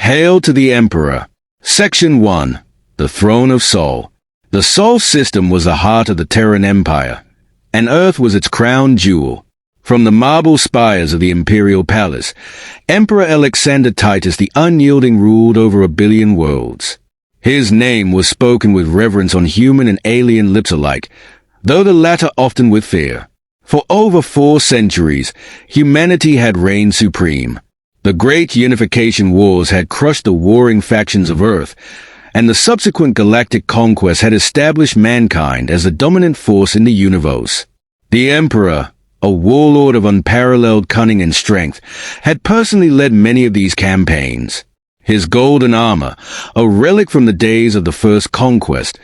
Hail to the Emperor. Section 1. The Throne of Sol. The Sol system was the heart of the Terran Empire, and Earth was its crown jewel. From the marble spires of the Imperial Palace, Emperor Alexander Titus the Unyielding ruled over 1 billion worlds. His name was spoken with reverence on human and alien lips alike, though the latter often with fear. For over 4 centuries, humanity had reigned supreme. The great unification wars had crushed the warring factions of Earth, and the subsequent galactic conquest had established mankind as the dominant force in the universe. The Emperor, a warlord of unparalleled cunning and strength, had personally led many of these campaigns. His golden armor, a relic from the days of the First Conquest,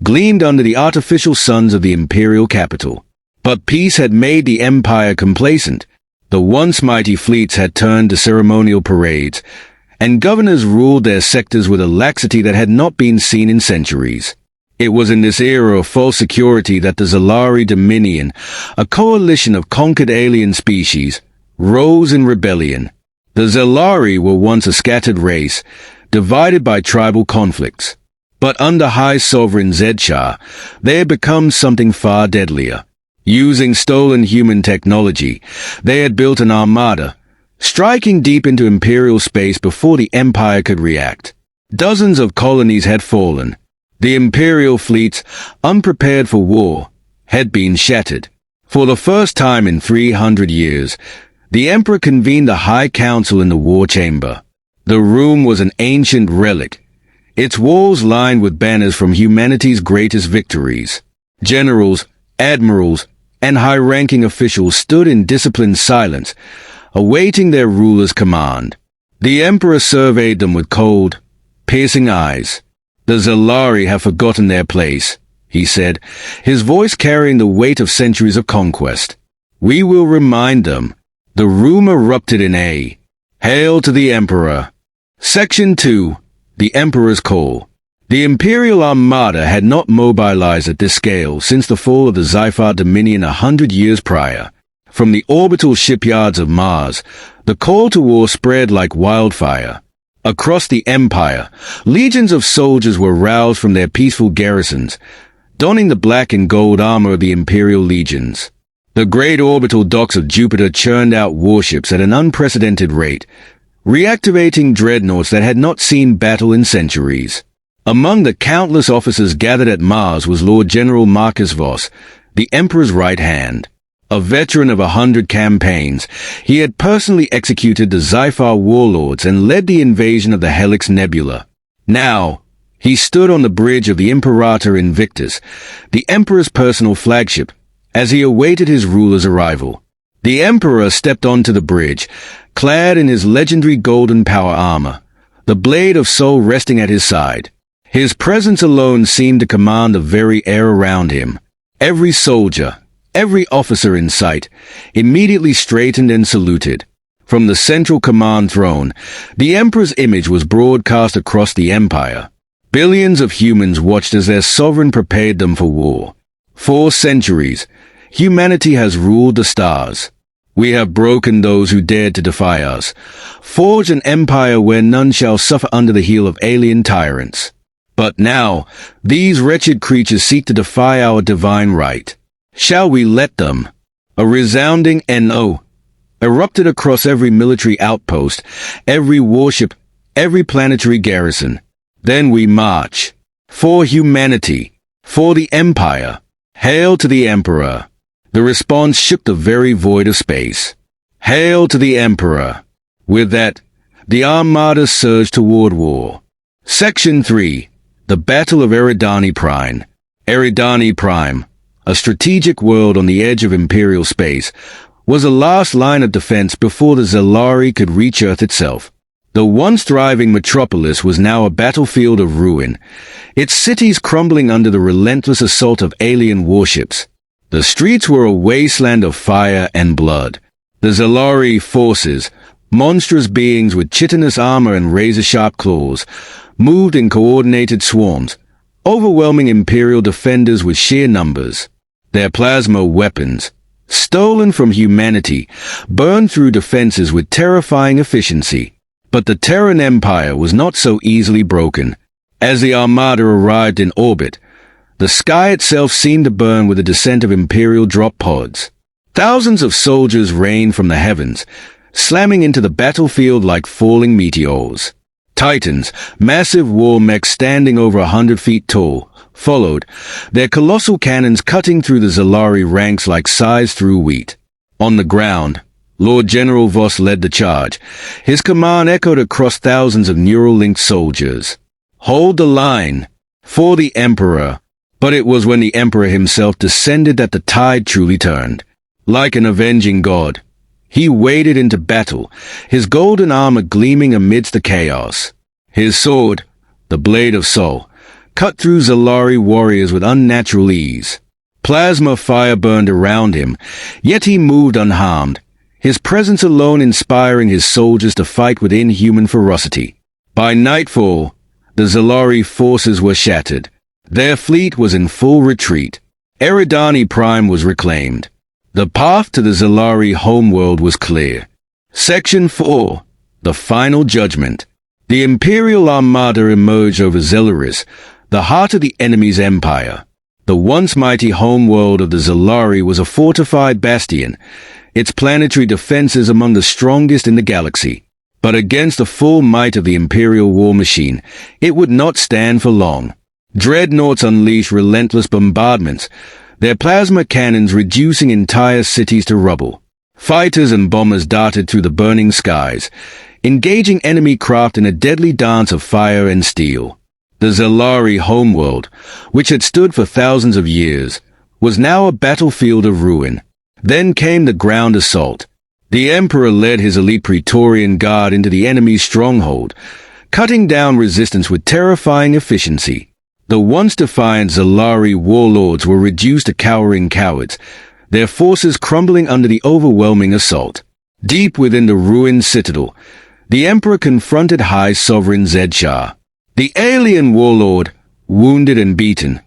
gleamed under the artificial suns of the imperial capital. But peace had made the empire complacent. The once mighty fleets had turned to ceremonial parades, and governors ruled their sectors with a laxity that had not been seen in centuries. It was in this era of false security that the Zalari Dominion, a coalition of conquered alien species, rose in rebellion. The Zalari were once a scattered race, divided by tribal conflicts. But under High Sovereign Zedshar, they had become something far deadlier. Using stolen human technology, they had built an armada, striking deep into Imperial space before the Empire could react. Dozens of colonies had fallen. The Imperial fleets, unprepared for war, had been shattered. For the first time in 300 years, the Emperor convened the High Council in the War Chamber. The room was an ancient relic, its walls lined with banners from humanity's greatest victories. Generals, admirals, and high-ranking officials stood in disciplined silence, awaiting their ruler's command. The Emperor surveyed them with cold, piercing eyes. "The Zalari have forgotten their place," he said, his voice carrying the weight of centuries of conquest. "We will remind them." The room erupted in a "Hail to the Emperor." Section 2. The Emperor's Call. The Imperial Armada had not mobilized at this scale since the fall of the Zyphar Dominion 100 years prior. From the orbital shipyards of Mars, the call to war spread like wildfire. Across the Empire, legions of soldiers were roused from their peaceful garrisons, donning the black and gold armor of the Imperial legions. The great orbital docks of Jupiter churned out warships at an unprecedented rate, reactivating dreadnoughts that had not seen battle in centuries. Among the countless officers gathered at Mars was Lord General Marcus Voss, the Emperor's right hand. A veteran of 100 campaigns, he had personally executed the Zyphar warlords and led the invasion of the Helix Nebula. Now, he stood on the bridge of the Imperator Invictus, the Emperor's personal flagship, as he awaited his ruler's arrival. The Emperor stepped onto the bridge, clad in his legendary golden power armor, the blade of Sol resting at his side. His presence alone seemed to command the very air around him. Every soldier, every officer in sight, immediately straightened and saluted. From the central command throne, the Emperor's image was broadcast across the Empire. Billions of humans watched as their sovereign prepared them for war. 4 centuries, humanity has ruled the stars. We have broken those who dared to defy us, forged an empire where none shall suffer under the heel of alien tyrants. But now, these wretched creatures seek to defy our divine right. Shall we let them? A resounding "No" erupted across every military outpost, every warship, every planetary garrison. Then we march. For humanity. For the Empire. Hail to the Emperor. The response shook the very void of space. Hail to the Emperor. With that, the Armada surged toward war. Section 3. The Battle of Eridani Prime. Eridani Prime, a strategic world on the edge of Imperial space, was the last line of defense before the Zalari could reach Earth itself. The once thriving metropolis was now a battlefield of ruin, its cities crumbling under the relentless assault of alien warships. The streets were a wasteland of fire and blood. The Zalari forces, monstrous beings with chitinous armor and razor-sharp claws, moved in coordinated swarms, overwhelming Imperial defenders with sheer numbers. Their plasma weapons, stolen from humanity, burned through defenses with terrifying efficiency. But the Terran Empire was not so easily broken. As the Armada arrived in orbit, the sky itself seemed to burn with the descent of Imperial drop pods. Thousands of soldiers rained from the heavens, slamming into the battlefield like falling meteors. Titans, massive war mechs standing over 100 feet tall, followed, their colossal cannons cutting through the Zalari ranks like scythes through wheat. On the ground, Lord General Voss led the charge. His command echoed across thousands of neural-linked soldiers. "Hold the line! For the Emperor!" But it was when the Emperor himself descended that the tide truly turned. Like an avenging god, he waded into battle, his golden armor gleaming amidst the chaos. His sword, the Blade of Sol, cut through Zalari warriors with unnatural ease. Plasma fire burned around him, yet he moved unharmed, his presence alone inspiring his soldiers to fight with inhuman ferocity. By nightfall, the Zalari forces were shattered. Their fleet was in full retreat. Eridani Prime was reclaimed. The path to the Zalari homeworld was clear. Section 4. The Final Judgment. The Imperial Armada emerged over Zelaris, the heart of the enemy's empire. The once mighty homeworld of the Zalari was a fortified bastion, its planetary defenses among the strongest in the galaxy. But against the full might of the Imperial war machine, it would not stand for long. Dreadnoughts unleashed relentless bombardments, their plasma cannons reducing entire cities to rubble. Fighters and bombers darted through the burning skies, engaging enemy craft in a deadly dance of fire and steel. The Zalari homeworld, which had stood for thousands of years, was now a battlefield of ruin. Then came the ground assault. The Emperor led his elite Praetorian Guard into the enemy's stronghold, cutting down resistance with terrifying efficiency. The once defiant Zalari warlords were reduced to cowering cowards, their forces crumbling under the overwhelming assault. Deep within the ruined citadel, the Emperor confronted High Sovereign Zed Shah. The alien warlord, wounded and beaten,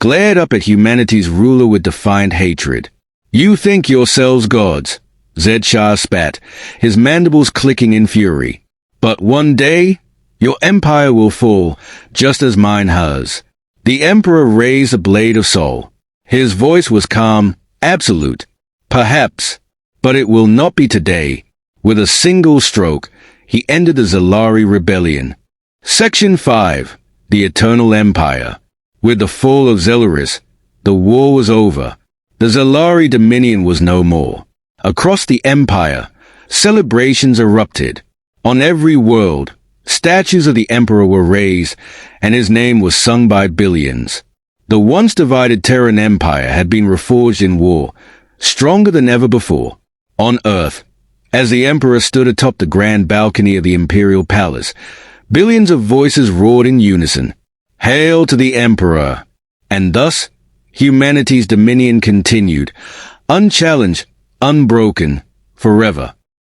glared up at humanity's ruler with defiant hatred. "You think yourselves gods," Zed Shah spat, his mandibles clicking in fury. "But one day, your empire will fall, just as mine has." The Emperor raised the Blade of Sol. His voice was calm, absolute. "Perhaps, but it will not be today." With a single stroke, he ended the Zalari rebellion. Section 5. The Eternal Empire. With the fall of Zelaris, the war was over. The Zalari Dominion was no more. Across the Empire, celebrations erupted. On every world, statues of the Emperor were raised, and his name was sung by billions. The once divided Terran Empire had been reforged in war, stronger than ever before. On Earth, as the Emperor stood atop the grand balcony of the Imperial Palace, billions of voices roared in unison. "Hail to the Emperor!" And thus, humanity's dominion continued, unchallenged, unbroken, forever.